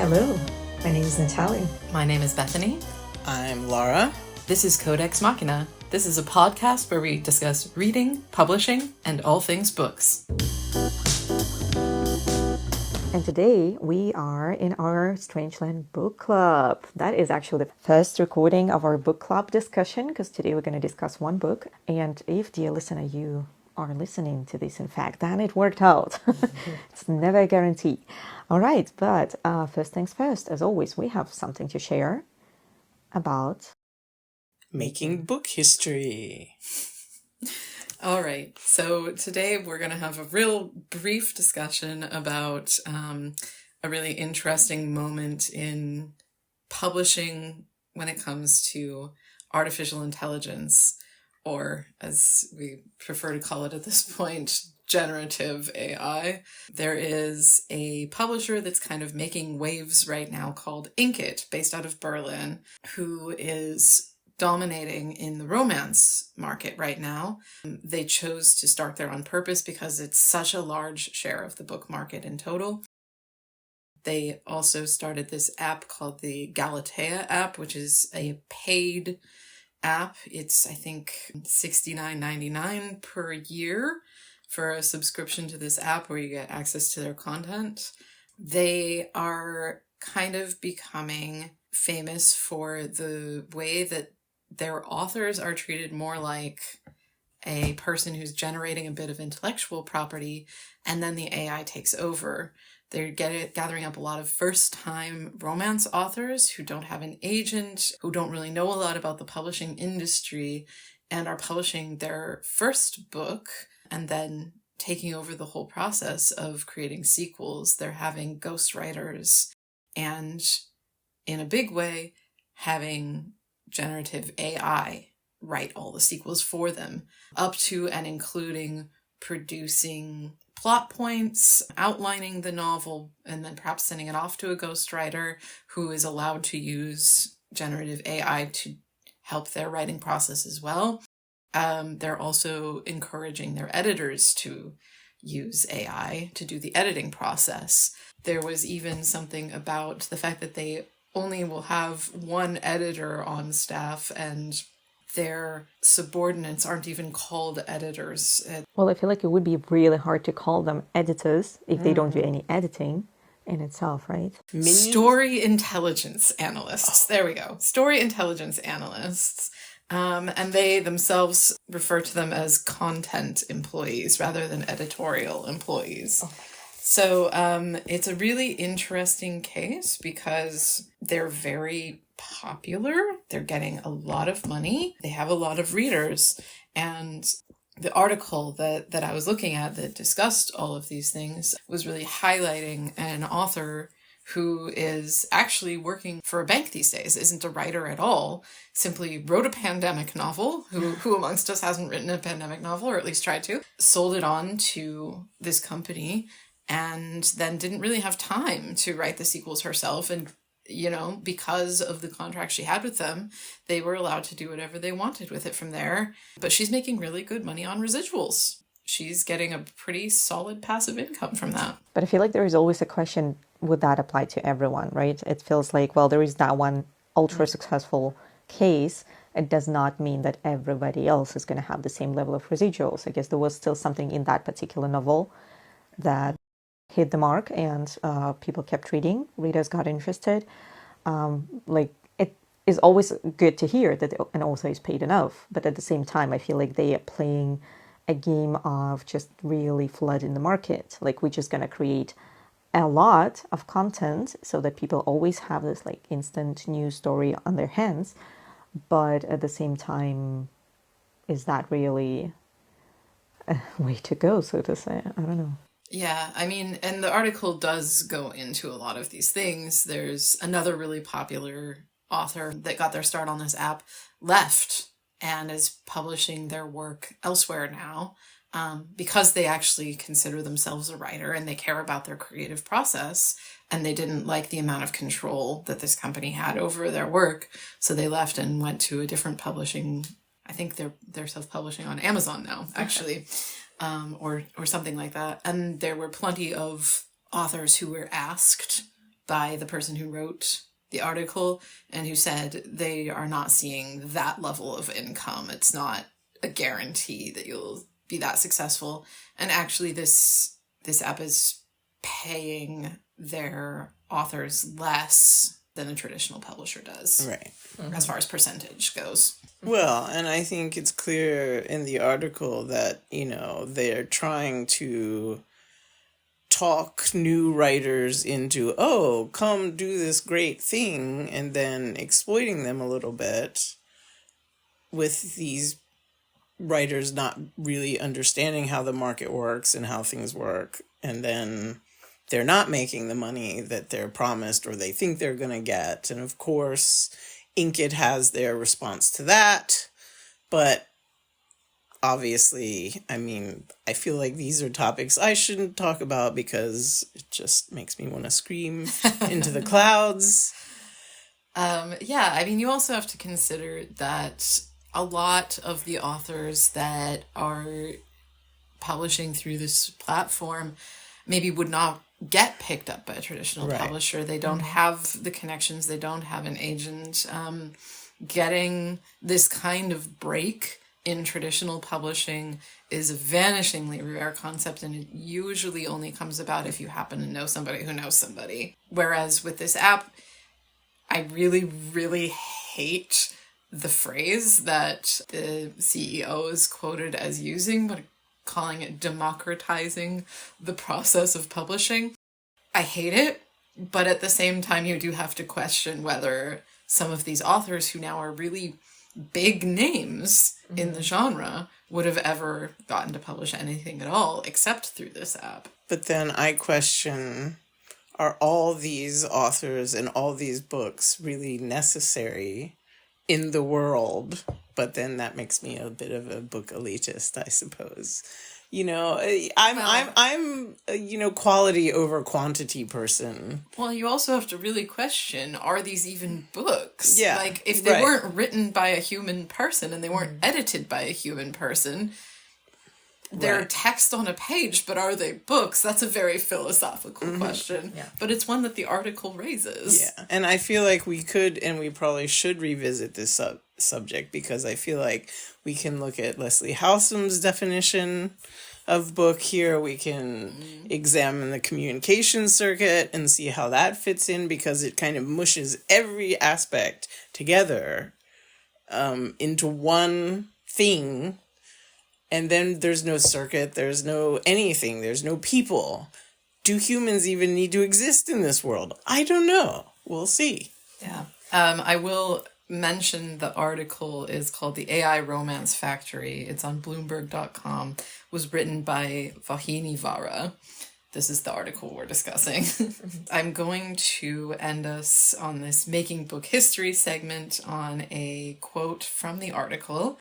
Hello, my name is Natalie. My name is Bethany. I'm Laura. This is Codex Machina. This is a podcast where we discuss reading, publishing, and all things books. And today we are in our Strangeland book club. That is actually the first recording of our book club discussion, because today we're going to discuss one book. And if, dear listener, you are listening to this, in fact, then it worked out. It's never a guarantee. All right, but first things first, as always, we have something to share about making book history. All right, so today we're going to have a real brief discussion about a really interesting moment in publishing when it comes to artificial intelligence, or as we prefer to call it at this point, generative AI. There is a publisher that's kind of making waves right now called Inkitt, based out of Berlin, who is dominating in the romance market right now. They chose to start there on purpose because it's such a large share of the book market in total. They also started this app called the Galatea app, which is a paid app. It's, I think, $69.99 per year for a subscription to this app where you get access to their content. They are kind of becoming famous for the way that their authors are treated more like a person who's generating a bit of intellectual property, and then the AI takes over. They're gathering up a lot of first-time romance authors who don't have an agent, who don't really know a lot about the publishing industry, and are publishing their first book and then taking over the whole process of creating sequels. They're having ghostwriters and, in a big way, having generative AI write all the sequels for them, up to and including producing plot points, outlining the novel, and then perhaps sending it off to a ghostwriter who is allowed to use generative AI to help their writing process as well. They're also encouraging their editors to use AI to do the editing process. There was even something about the fact that they only will have one editor on staff, and their subordinates aren't even called editors. Well, I feel like it would be really hard to call them editors if they don't do any editing in itself, right? Story intelligence analysts. There we go. Story intelligence analysts. And they themselves refer to them as content employees rather than editorial employees. So it's a really interesting case because they're very popular. They're getting a lot of money. They have a lot of readers. And the article that I was looking at that discussed all of these things was really highlighting an author who is actually working for a bank these days, isn't a writer at all, simply wrote a pandemic novel. Who amongst us hasn't written a pandemic novel, or at least tried to, sold it on to this company, and then didn't really have time to write the sequels herself. And, you know, because of the contract she had with them, they were allowed to do whatever they wanted with it from there. But she's making really good money on residuals. She's getting a pretty solid passive income from that. But I feel like there is always a question, would that apply to everyone, right? It feels like, well, there is that one ultra successful case. It does not mean that everybody else is going to have the same level of residuals. I guess there was still something in that particular novel that hit the mark, and people kept reading. Readers got interested. It is always good to hear that an author is paid enough, but at the same time, I feel like they are playing a game of just really flooding the market. Like, we're just going to create a lot of content so that people always have this like instant news story on their hands. But at the same time, is that really a way to go, so to say? I don't know. Yeah, I mean, and the article does go into a lot of these things. There's another really popular author that got their start on this app, left, and is publishing their work elsewhere now, because they actually consider themselves a writer and they care about their creative process, and they didn't like the amount of control that this company had over their work. So they left and went to a different publishing. I think they're self-publishing on Amazon now, actually. Or something like that. And there were plenty of authors who were asked by the person who wrote the article and who said they are not seeing that level of income. It's not a guarantee that you'll be that successful. And actually this app is paying their authors less than a traditional publisher does. Right. As far as percentage goes. Well, and I think it's clear in the article that, they're trying to talk new writers into, oh, come do this great thing, and then exploiting them a little bit with these writers not really understanding how the market works and how things work. And then they're not making the money that they're promised or they think they're going to get. And of course, Inkitt has their response to that. But obviously, I feel like these are topics I shouldn't talk about because it just makes me want to scream into the clouds. You also have to consider that a lot of the authors that are publishing through this platform maybe would not get picked up by a traditional publisher. They don't have the connections. They don't have an agent. Getting this kind of break in traditional publishing is a vanishingly rare concept, and it usually only comes about if you happen to know somebody who knows somebody. Whereas with this app, I really, really hate the phrase that the CEO is quoted as using, but calling it democratizing the process of publishing. I hate it, but at the same time, you do have to question whether some of these authors who now are really big names in the genre would have ever gotten to publish anything at all except through this app. But then I question, are all these authors and all these books really necessary in the world? But then that makes me a bit of a book elitist, I suppose. I'm quality over quantity person. Well, you also have to really question, are these even books? Yeah. Like, if they weren't written by a human person and they weren't edited by a human person, they're text on a page, but are they books? That's a very philosophical question. Yeah. But it's one that the article raises. Yeah. And I feel like we could, and we probably should revisit this subject, because I feel like we can look at Leslie Howsam's definition of book here. We can examine the communication circuit and see how that fits in, because it kind of mushes every aspect together into one thing. And then there's no circuit, there's no anything, there's no people. Do humans even need to exist in this world? I don't know. We'll see. Yeah. I will mention the article is called The AI Romance Factory. It's on Bloomberg.com. Was written by Vahini Vara. This is the article we're discussing. I'm going to end us on this Making Book History segment on a quote from the article.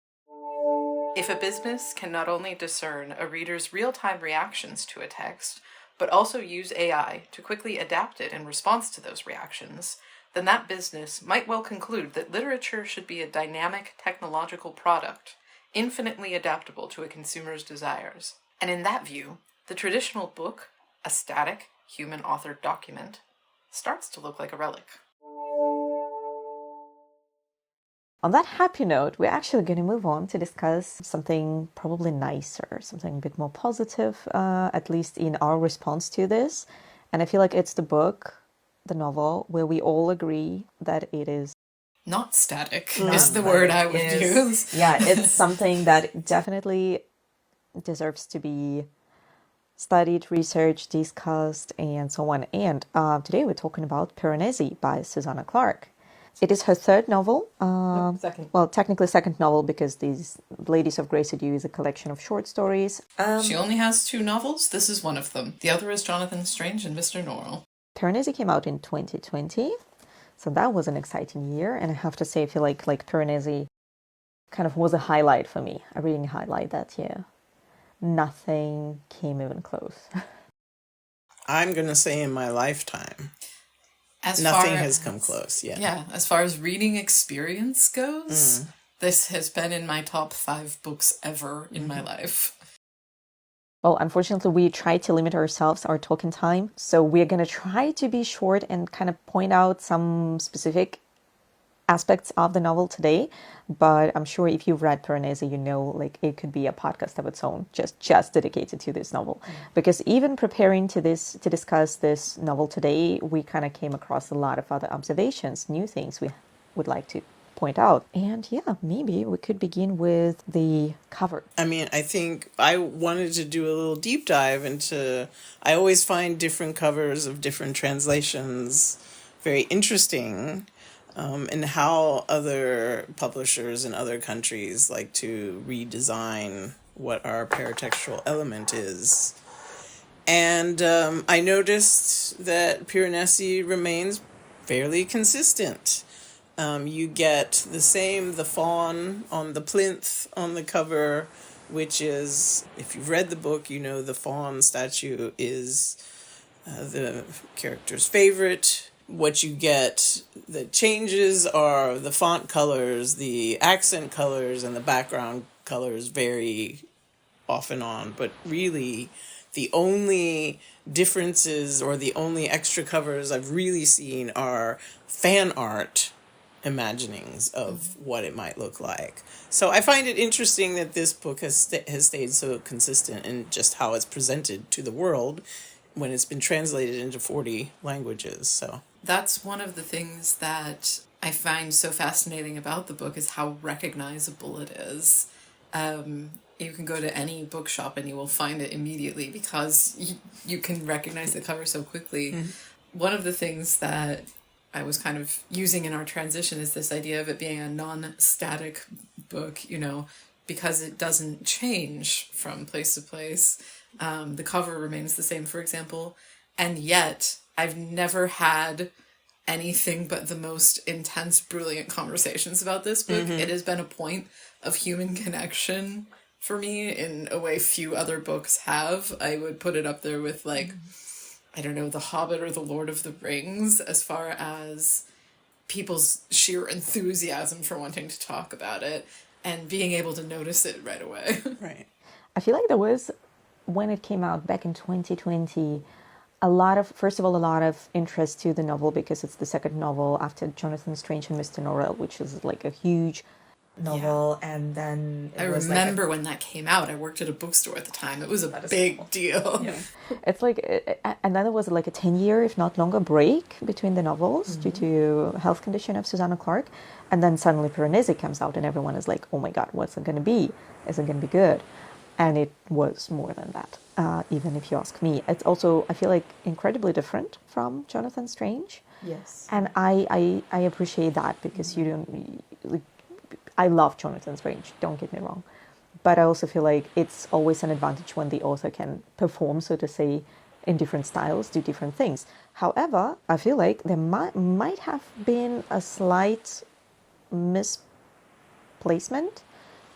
If a business can not only discern a reader's real-time reactions to a text, but also use AI to quickly adapt it in response to those reactions, then that business might well conclude that literature should be a dynamic technological product, infinitely adaptable to a consumer's desires. And in that view, the traditional book, a static, human-authored document, starts to look like a relic. On that happy note, we're actually going to move on to discuss something probably nicer, something a bit more positive, at least in our response to this. And I feel like it's the book, the novel, where we all agree that it is not static is the word I would use. Yeah, it's something that definitely deserves to be studied, researched, discussed, and so on. And today we're talking about Piranesi by Susanna Clarke. It is her third novel. Second. Well, technically second novel, because these Ladies of Grace Adieu is a collection of short stories. She only has 2 novels. This is one of them. The other is Jonathan Strange and Mr. Norrell. Piranesi came out in 2020, so that was an exciting year. And I have to say, I feel like Piranesi kind of was a highlight for me, a reading highlight that year. Nothing came even close. I'm going to say in my lifetime. Nothing has come close, Yeah, as far as reading experience goes, this has been in my top 5 books ever in my life. Well, unfortunately, we try to limit ourselves, our talking time. So we're going to try to be short and kind of point out some specific aspects of the novel today. But I'm sure if you've read Piranesi, you know, like it could be a podcast of its own, just dedicated to this novel. Because even preparing to discuss this novel today, we kind of came across a lot of other observations, new things we would like to point out. And yeah, maybe we could begin with the cover. I mean, I think I wanted to do a little deep dive into... I always find different covers of different translations very interesting, and how other publishers in other countries like to redesign what our paratextual element is. And I noticed that Piranesi remains fairly consistent. You get the fawn on the plinth on the cover, which is, if you've read the book, you know the fawn statue is the character's favorite. What you get that changes are the font colors, the accent colors, and the background colors vary off and on. But really, the only differences or the only extra covers I've really seen are fan art imaginings of what it might look like. So I find it interesting that this book has stayed so consistent in just how it's presented to the world when it's been translated into 40 languages. So that's one of the things that I find so fascinating about the book, is how recognizable it is. You can go to any bookshop and you will find it immediately because you can recognize the cover so quickly. Mm-hmm. One of the things that I was kind of using in our transition is this idea of it being a non-static book, you know, because it doesn't change from place to place. The cover remains the same, for example, and yet I've never had anything but the most intense, brilliant conversations about this book. Mm-hmm. It has been a point of human connection for me in a way few other books have. I would put it up there with, like, I don't know, The Hobbit or The Lord of the Rings, as far as people's sheer enthusiasm for wanting to talk about it and being able to notice it right away. Right. I feel like there was, when it came out back in 2020, a lot of interest to the novel because it's the second novel after Jonathan Strange and Mr. Norrell, which is like a huge novel. Yeah. And then I remember when that came out. I worked at a bookstore at the time. It was a big deal. Yeah. It's like, and then there was like a 10-year, if not longer, break between the novels due to health condition of Susanna Clarke. And then suddenly Piranesi comes out and everyone is like, oh my God, what's it going to be? Is it going to be good? And it was more than that, even if you ask me. It's also, I feel like, incredibly different from Jonathan Strange. Yes. And I appreciate that because you don't... Like, I love Jonathan Strange, don't get me wrong. But I also feel like it's always an advantage when the author can perform, so to say, in different styles, do different things. However, I feel like there might have been a slight misplacement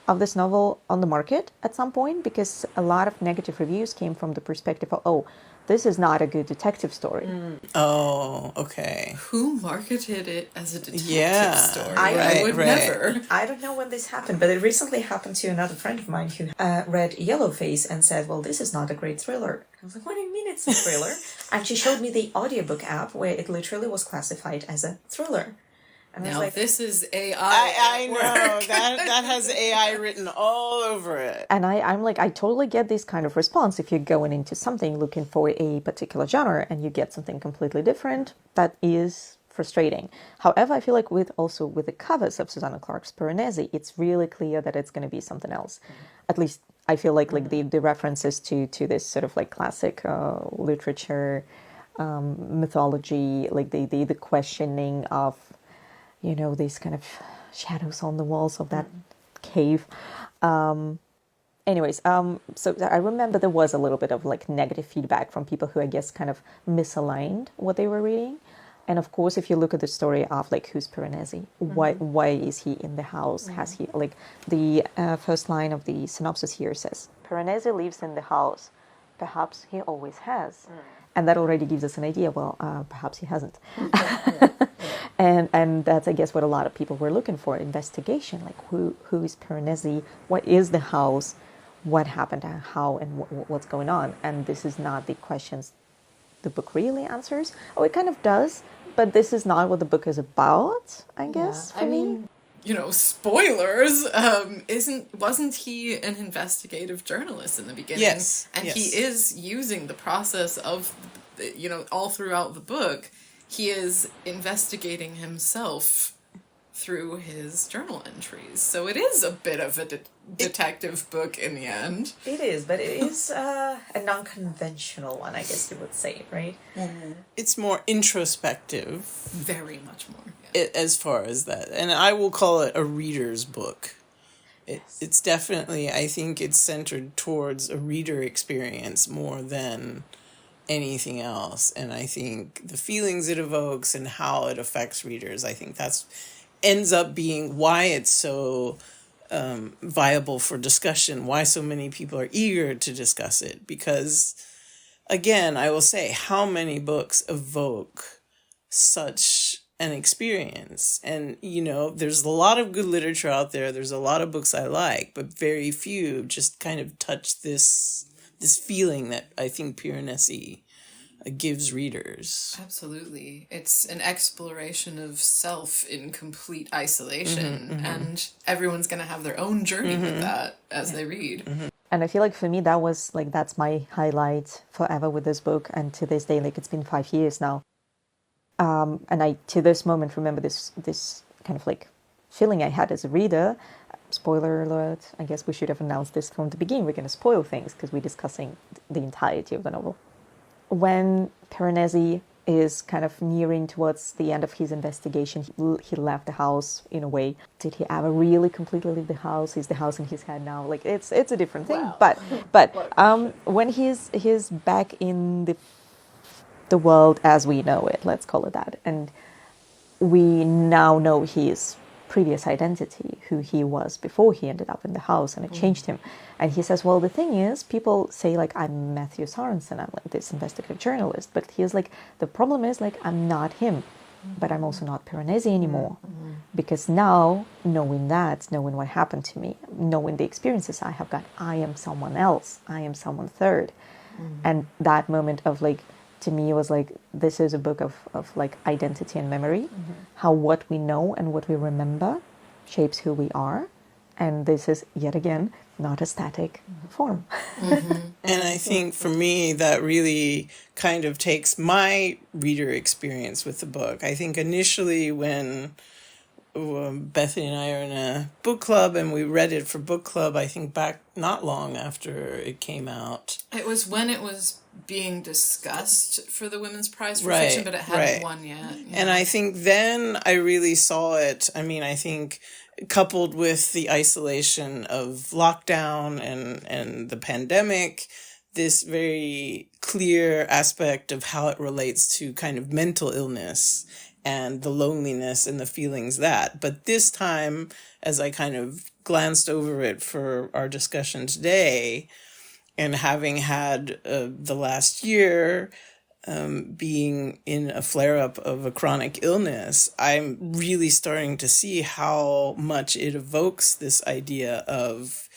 of this novel on the market at some point, because a lot of negative reviews came from the perspective of, oh, this is not a good detective story. Oh, okay. Who marketed it as a detective story? I would never. I don't know when this happened, but it recently happened to another friend of mine who read Yellowface and said, well, this is not a great thriller. I was like, what do you mean it's a thriller? And she showed me the audiobook app where it literally was classified as a thriller. And now, I was like, this is AI. I know. that has AI written all over it. And I'm like, I totally get this kind of response. If you're going into something looking for a particular genre and you get something completely different, that is frustrating. However, I feel like with the covers of Susanna Clarke's Piranesi, it's really clear that it's going to be something else. At least I feel like the references to this sort of like classic literature, mythology, like the questioning of, you know, these kind of shadows on the walls of that cave. Anyways, so I remember there was a little bit of like negative feedback from people who I guess kind of misaligned what they were reading. And of course, if you look at the story of like, who's Piranesi? Why is he in the house? Has he, like, the first line of the synopsis here says, Piranesi lives in the house. Perhaps he always has. And that already gives us an idea. Well, perhaps he hasn't. And that's, I guess, what a lot of people were looking for, investigation. Like, who is Piranesi? What is the house? what happened and how and what's going on. And this is not the questions the book really answers. Oh, it kind of does, but this is not what the book is about, I guess, for me. You know, spoilers, wasn't he an investigative journalist in the beginning? Yes. And yes. he is using the process of, you know, all throughout the book, he is investigating himself through his journal entries. So it is a bit of a detective book in the end. It is, but it is a non-conventional one, I guess you would say, right? It's more introspective. Very much more. Yeah. As far as that. And I will call it a reader's book. It's definitely, I think it's centered towards a reader experience more than anything else. And I think the feelings it evokes and how it affects readers, I think that's ends up being why it's so viable for discussion, why so many people are eager to discuss it. Because, again, I will say, how many books evoke such an experience? And, you know, there's a lot of good literature out there. There's a lot of books I like, but very few just kind of touch this feeling that I think Piranesi gives readers. Absolutely. It's an exploration of self in complete isolation, and everyone's going to have their own journey with that as they read. And I feel like for me, that's my highlight forever with this book. And to this day, like it's been 5 years now. And I, to this moment, remember this kind of like feeling I had as a reader. Spoiler alert, I guess we should have announced this from the beginning. We're going to spoil things because we're discussing the entirety of the novel. When Piranesi is kind of nearing towards the end of his investigation, he left the house in a way. Did he ever really completely leave the house? Is the house in his head now? Like it's a different thing. Wow. But when he's back in the world as we know it, let's call it that, and we now know his previous identity, who he was before he ended up in the house, and it changed him. And he says, well, the thing is, people say, like, I'm Matthew Sorensen, I'm like this investigative journalist, but he's like, the problem is, like, I'm not him, but I'm also not Piranesi anymore. Because now, knowing what happened to me, knowing the experiences I have got, I am someone else, I am someone third. And that moment of, like, to me, it was like, this is a book of like identity and memory, how what we know and what we remember shapes who we are. And this is, yet again, not a static form. And I think for me, that really kind of takes my reader experience with the book. I think initially when Bethany and I are in a book club and we read it for book club, I think back not long after it came out. It was when it was being discussed for the Women's Prize for Fiction, but it hadn't won yet. And I think then I really saw it. I mean, I think coupled with the isolation of lockdown and the pandemic, this very clear aspect of how it relates to kind of mental illness and the loneliness and the feelings that. But this time, as I kind of glanced over it for our discussion today, and having had the last year being in a flare-up of a chronic illness, I'm really starting to see how much it evokes this idea of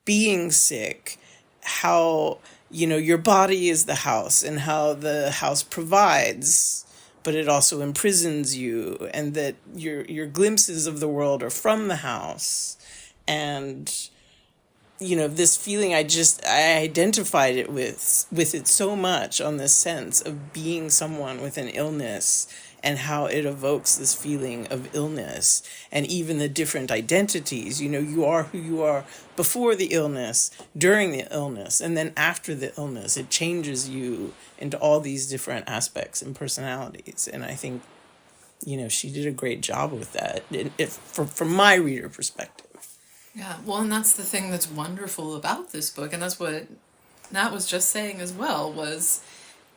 being sick, how, you know, your body is the house and how the house provides, but it also imprisons you, and that your glimpses of the world are from the house. And, you know, this feeling, I identified it with it so much, on this sense of being someone with an illness and how it evokes this feeling of illness, and even the different identities. You know, you are who you are before the illness, during the illness, and then after the illness. It changes you into all these different aspects and personalities. And I think, you know, she did a great job with that, from my reader perspective. Yeah, well, and that's the thing that's wonderful about this book, and that's what Nat was just saying as well, was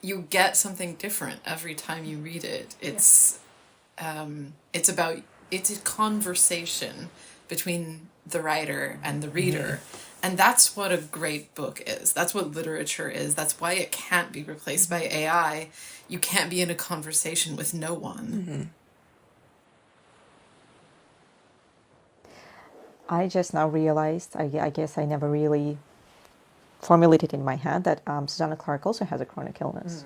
you get something different every time you read it. It's it's a conversation between the writer and the reader, and that's what a great book is. That's what literature is. That's why it can't be replaced by AI. You can't be in a conversation with no one. I just now realized, I guess I never really formulated in my head that Susanna Clarke also has a chronic illness,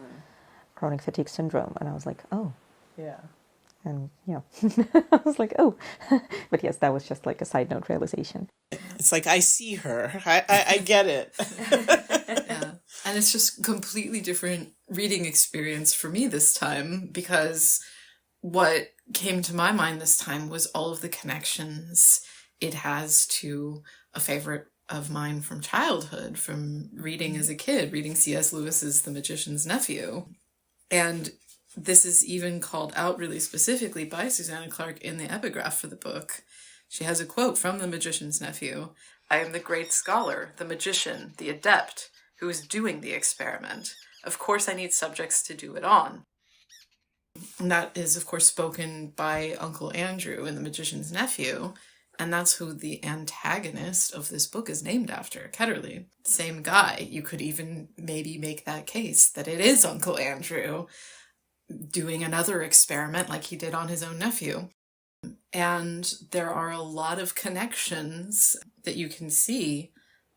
chronic fatigue syndrome. And I was like, oh. Yeah. And yeah, I was like, oh. But yes, that was just like a side note realization. It's like, I see her. I get it. Yeah. And it's just completely different reading experience for me this time, because what came to my mind this time was all of the connections it has to a favorite of mine from childhood, from reading as a kid, reading C.S. Lewis's The Magician's Nephew. And this is even called out really specifically by Susanna Clarke in the epigraph for the book. She has a quote from The Magician's Nephew. "I am the great scholar, the magician, the adept, who is doing the experiment. Of course I need subjects to do it on." And that is, of course, spoken by Uncle Andrew in The Magician's Nephew, and that's who the antagonist of this book is named after, Ketterly. Same guy. You could even maybe make that case that it is Uncle Andrew doing another experiment like he did on his own nephew. And there are a lot of connections that you can see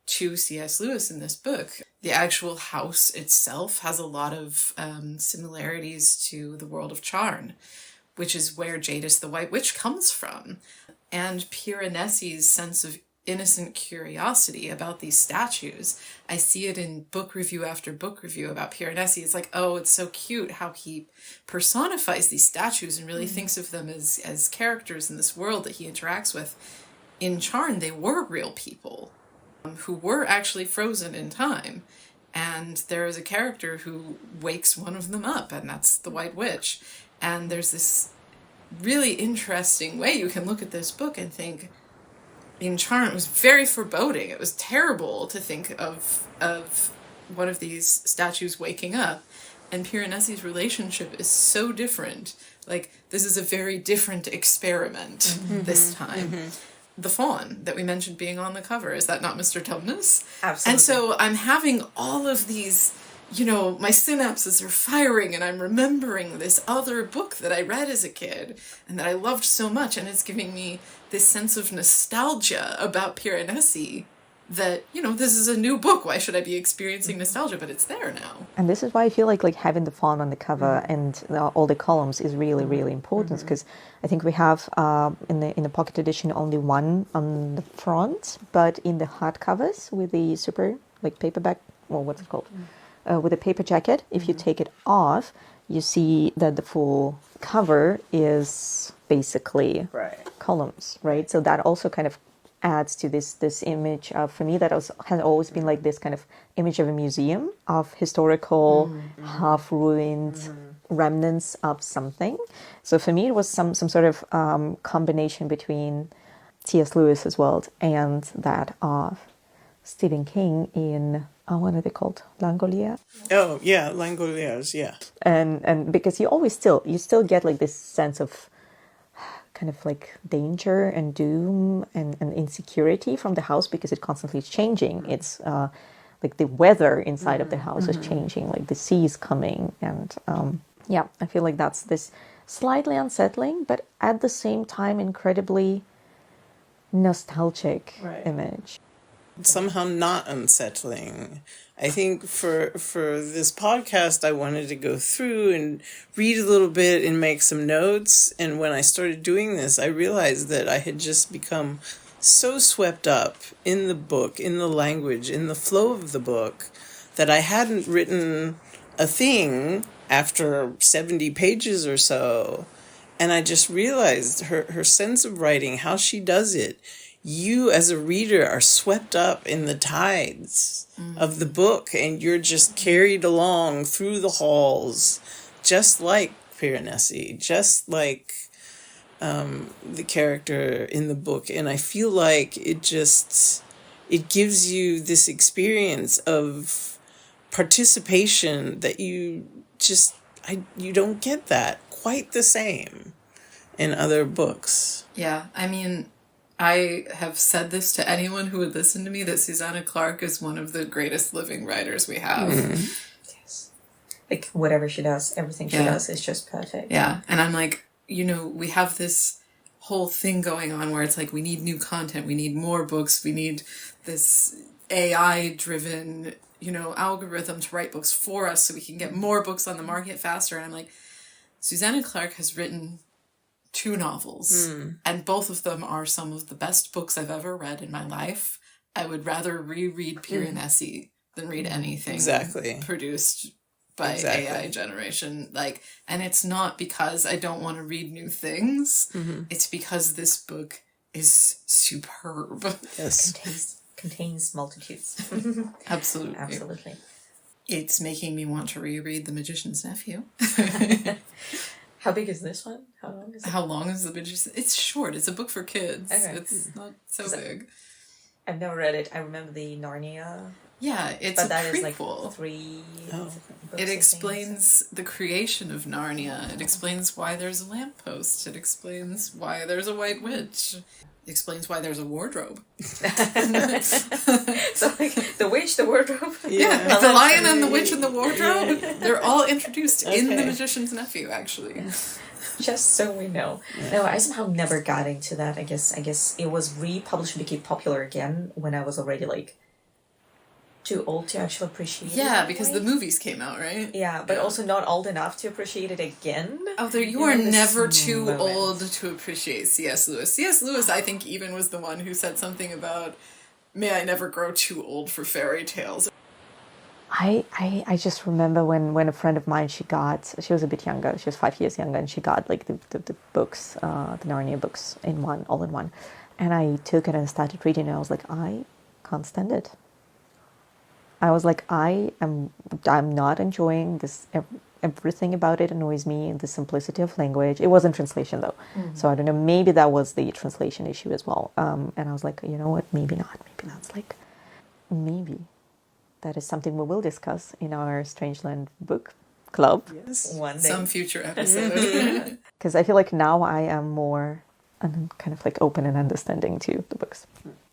to C.S. Lewis in this book. The actual house itself has a lot of similarities to the world of Charn, which is where Jadis the White Witch comes from. And Piranesi's sense of innocent curiosity about these statues. I see it in book review after book review about Piranesi. It's like, oh, it's so cute how he personifies these statues and really thinks of them as characters in this world that he interacts with. In Charn, they were real people who were actually frozen in time. And there is a character who wakes one of them up, and that's the White Witch. And there's this really interesting way you can look at this book and think, in Charn, it was very foreboding. It was terrible to think of one of these statues waking up. And Piranesi's relationship is so different. Like, this is a very different experiment this time. The fawn that we mentioned being on the cover, is that not Mr. Tumnus? Absolutely. And so I'm having all of these, my synapses are firing, and I'm remembering this other book that I read as a kid and that I loved so much, and it's giving me this sense of nostalgia about Piranesi that, this is a new book. Why should I be experiencing nostalgia? But it's there now. And this is why I feel like having the font on the cover and all the columns is really, really important, because I think we have in the pocket edition only one on the front, but in the hardcovers with the super paperback, or what's it called, with a paper jacket, if you take it off, you see that the full cover is basically columns, right? So that also kind of adds to this image of, for me, that has always been like this kind of image of a museum of historical half-ruined remnants of something. So for me, it was some sort of combination between C.S. Lewis's world and that of Stephen King in, what are they called? Langolier? Oh, yeah, Langoliers, yeah. And because you still get this sense of kind of danger and doom and insecurity from the house, because it constantly is changing. It's the weather inside of the house is changing, the sea is coming. And I feel like that's this slightly unsettling, but at the same time incredibly nostalgic image. Somehow not unsettling. I think for this podcast, I wanted to go through and read a little bit and make some notes. And when I started doing this, I realized that I had just become so swept up in the book, in the language, in the flow of the book, that I hadn't written a thing after 70 pages or so. And I just realized her sense of writing, how she does it. You as a reader are swept up in the tides of the book, and you're just carried along through the halls, just like Piranesi, just like the character in the book. And I feel like it gives you this experience of participation that you don't get that quite the same in other books. Yeah, I mean, I have said this to anyone who would listen to me, that Susanna Clarke is one of the greatest living writers we have. Yes. Whatever she does, everything she does is just perfect. Yeah, and I'm like, we have this whole thing going on where it's we need new content, we need more books, we need this AI driven, algorithm to write books for us so we can get more books on the market faster. And I'm like, Susanna Clarke has written 2 novels, and both of them are some of the best books I've ever read in my life. I would rather reread Piranesi than read anything produced by AI generation. And it's not because I don't want to read new things. It's because this book is superb. Yes. Contains multitudes. Absolutely. Absolutely. It's making me want to reread The Magician's Nephew. How big is this one? How long is it? How long is The Magician's? It's short. It's a book for kids. Okay. It's not so big. I've never read it. I remember the Narnia. Yeah, it's But a that prequel. is like 3 books. It explains the creation of Narnia. It explains why there's a lamppost. It explains why there's a white witch. It explains why there's a wardrobe. So like the witch, the wardrobe. Yeah, the lion and the witch and the wardrobe. They're all introduced in The Magician's Nephew, actually. Just so we know. No, I somehow never got into that. I guess it was republished and became popular again when I was already like too old to actually appreciate it. Yeah, because the movies came out, right? Yeah, but also not old enough to appreciate it again. Oh, you are never too old to appreciate C.S. Lewis. C.S. Lewis, I think, even was the one who said something about, may I never grow too old for fairy tales. I just remember when a friend of mine, she was a bit younger, she was 5 years younger, and she got like the books, the Narnia books all in one. And I took it and started reading it, and I was like, I can't stand it. I was like, I'm not enjoying this. Everything about it annoys me. The simplicity of language. It was in translation though, so I don't know. Maybe that was the translation issue as well. And I was like, you know what? Maybe not. Maybe that's like, maybe that is something we will discuss in our Strangeland book club. Yes. One day. Some future episode. Because I feel like now I am more kind of like open and understanding to the books.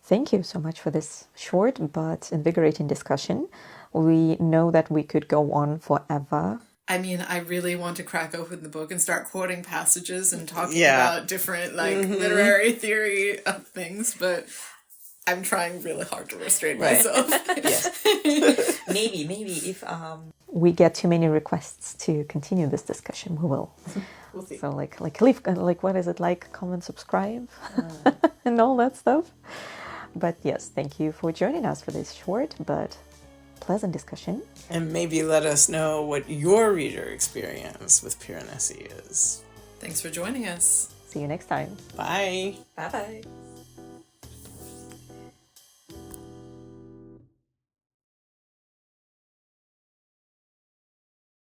Thank you so much for this short but invigorating discussion. We know that we could go on forever. I mean, I really want to crack open the book and start quoting passages and talking about different literary theory of things, but I'm trying really hard to restrain myself. Maybe if we get too many requests to continue this discussion, we will. We'll see. So leave what is it, like, comment, subscribe, and all that stuff. But yes, thank you for joining us for this short but pleasant discussion. And maybe let us know what your reader experience with Piranesi is. Thanks for joining us. See you next time. Bye. bye-bye.